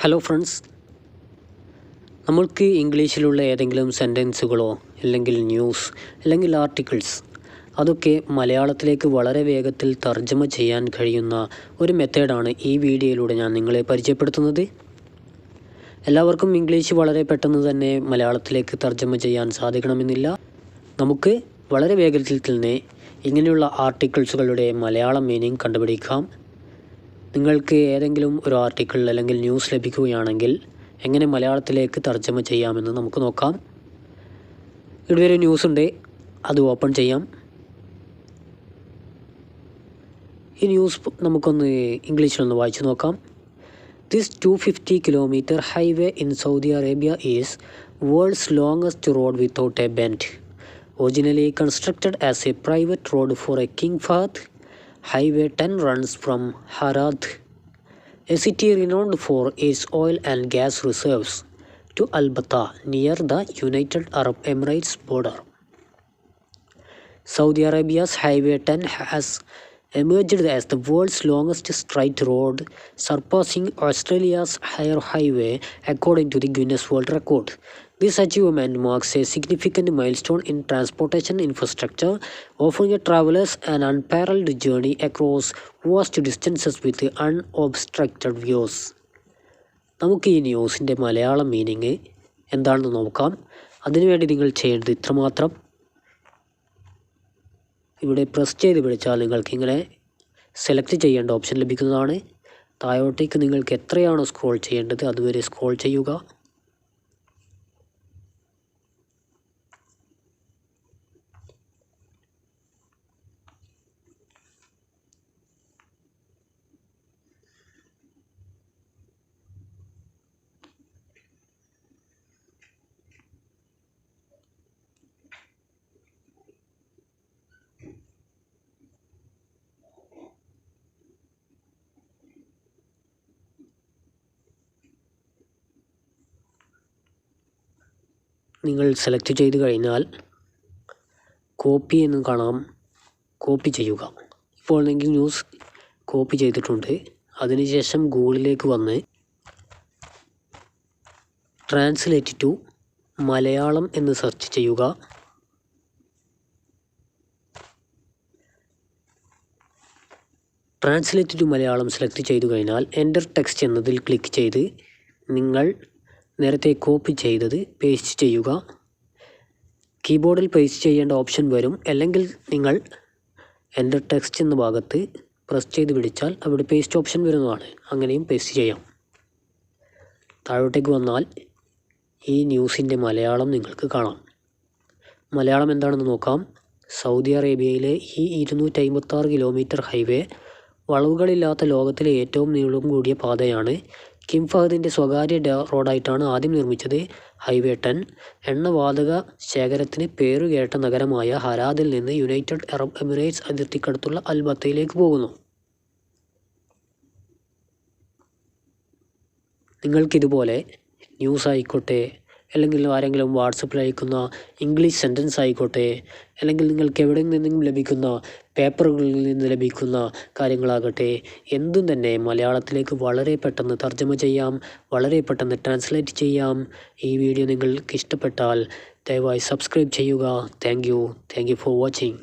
Hello friends, നമ്മൾക്ക് ഇംഗ്ലീഷിലുള്ള ഏതെങ്കിലും സെൻറ്റൻസുകളോ അല്ലെങ്കിൽ ന്യൂസ് അല്ലെങ്കിൽ ആർട്ടിക്കിൾസ് അതൊക്കെ മലയാളത്തിലേക്ക് വളരെ വേഗത്തിൽ തർജ്ജമ ചെയ്യാൻ കഴിയുന്ന ഒരു മെത്തേഡാണ് ഈ വീഡിയോയിലൂടെ ഞാൻ നിങ്ങളെ പരിചയപ്പെടുത്തുന്നത്. എല്ലാവർക്കും ഇംഗ്ലീഷ് വളരെ പെട്ടെന്ന് തന്നെ മലയാളത്തിലേക്ക് തർജ്ജമ ചെയ്യാൻ സാധിക്കണമെന്നില്ല. നമുക്ക് വളരെ വേഗത്തിൽ തന്നെ ഇങ്ങനെയുള്ള ആർട്ടിക്കിൾസുകളുടെ മലയാളം മീനിങ് കണ്ടുപിടിക്കാം. നിങ്ങൾക്ക് ഏതെങ്കിലും ഒരു ആർട്ടിക്കിൾ അല്ലെങ്കിൽ ന്യൂസ് ലഭിക്കുകയാണെങ്കിൽ എങ്ങനെ മലയാളത്തിലേക്ക് തർജ്ജമ ചെയ്യാമെന്ന് നമുക്ക് നോക്കാം. ഇവിടെ ഒരു ന്യൂസ് ഉണ്ട്, അത് ഓപ്പൺ ചെയ്യാം. ഈ ന്യൂസ് നമുക്കൊന്ന് ഇംഗ്ലീഷിലൊന്ന് വായിച്ചു നോക്കാം. This 250 kilometer highway in Saudi Arabia is world's longest road without a bend. Originally constructed as a private road for a King Fahd, Highway 10 runs from Harad, a city renowned for its oil and gas reserves, to Al-Batta near the United Arab Emirates border. Saudi Arabia's Highway 10 has emerged as the world's longest straight road, surpassing Australia's Higher Highway according to the Guinness World Record. This achievement marks a significant milestone in transportation infrastructure, offering travelers an unparalleled journey across vast distances with unobstructed views. നമുക്ക് ഈ ന്യൂസിൻ്റെ Malayalam meaning എന്താണെന്ന് നോക്കാം. അതിനുവേണ്ടി നിങ്ങൾ ചെയ്യേണ്ടത് ഇത്രമാത്രം. ഇവിടെ press ചെയ്ത് പിടിച്ചാൽ നിങ്ങൾക്ക് ഇങ്ങനെ സെലക്ട് ചെയ്യേണ്ട ഓപ്ഷൻ ലഭിക്കുന്നതാണ്. താഴോട്ടേക്ക് നിങ്ങൾക്ക് എത്രയാണോ സ്ക്രോൾ ചെയ്യേണ്ടത് അതുവരെ സ്ക്രോൾ ചെയ്യുക. നിങ്ങൾ സെലക്ട് ചെയ്ത് കഴിഞ്ഞാൽ കോപ്പി എന്ന് കാണാം, കോപ്പി ചെയ്യുക. ഇപ്പോൾ നിങ്ങൾ ന്യൂസ് കോപ്പി ചെയ്തിട്ടുണ്ട്. അതിനുശേഷം ഗൂഗിളിലേക്ക് വന്ന് ട്രാൻസ്ലേറ്റ് ടു മലയാളം എന്ന് സെർച്ച് ചെയ്യുക. ട്രാൻസ്ലേറ്റ് ടു മലയാളം സെലക്ട് ചെയ്തു കഴിഞ്ഞാൽ എൻ്റർ ടെക്സ്റ്റ് എന്നതിൽ ക്ലിക്ക് ചെയ്ത് നിങ്ങൾ നേരത്തെ കോപ്പി ചെയ്തത് പേസ്റ്റ് ചെയ്യുക. കീബോർഡിൽ പേസ്റ്റ് ചെയ്യേണ്ട ഓപ്ഷൻ വരും, അല്ലെങ്കിൽ നിങ്ങൾ എൻ്റർ ടെക്സ്റ്റ് എന്ന ഭാഗത്ത് പ്രസ് ചെയ്ത് പിടിച്ചാൽ അവിടെ പേസ്റ്റ് ഓപ്ഷൻ വരുന്നതാണ്. അങ്ങനെയും പേസ്റ്റ് ചെയ്യാം. താഴോട്ടേക്ക് വന്നാൽ ഈ ന്യൂസിൻ്റെ മലയാളം നിങ്ങൾക്ക് കാണാം. മലയാളം എന്താണെന്ന് നോക്കാം. സൗദി അറേബ്യയിലെ ഈ 256 കിലോമീറ്റർ ഹൈവേ വളവുകളില്ലാത്ത ലോകത്തിലെ ഏറ്റവും നീളം കൂടിയ പാതയാണ്. കിങ് ഫഹദിൻ്റെ സ്വകാര്യ റോഡായിട്ടാണ് ആദ്യം നിർമ്മിച്ചത്. ഹൈവേ 10 എണ്ണവാതക ശേഖരത്തിന് പേരുകേട്ട നഗരമായ ഹരാദിൽ നിന്ന് യുണൈറ്റഡ് അറബ് എമിറേറ്റ്സ് അതിർത്തിക്കടുത്തുള്ള അൽബത്തയിലേക്ക് പോകുന്നു. നിങ്ങൾക്കിതുപോലെ ന്യൂസ് ആയിക്കോട്ടെ, അല്ലെങ്കിൽ ആരെങ്കിലും വാട്സപ്പിൽ അയക്കുന്ന ഇംഗ്ലീഷ് സെൻറ്റൻസ് ആയിക്കോട്ടെ, അല്ലെങ്കിൽ നിങ്ങൾക്ക് എവിടെ നിന്നെങ്കിലും ലഭിക്കുന്ന പേപ്പറുകളിൽ നിന്ന് ലഭിക്കുന്ന കാര്യങ്ങളാകട്ടെ, എന്തും തന്നെ മലയാളത്തിലേക്ക് വളരെ പെട്ടെന്ന് തർജ്ജമ ചെയ്യാം, വളരെ പെട്ടെന്ന് ട്രാൻസ്ലേറ്റ് ചെയ്യാം. ഈ വീഡിയോ നിങ്ങൾക്ക് ഇഷ്ടപ്പെട്ടാൽ ദയവായി സബ്സ്ക്രൈബ് ചെയ്യുക. Thank you for watching.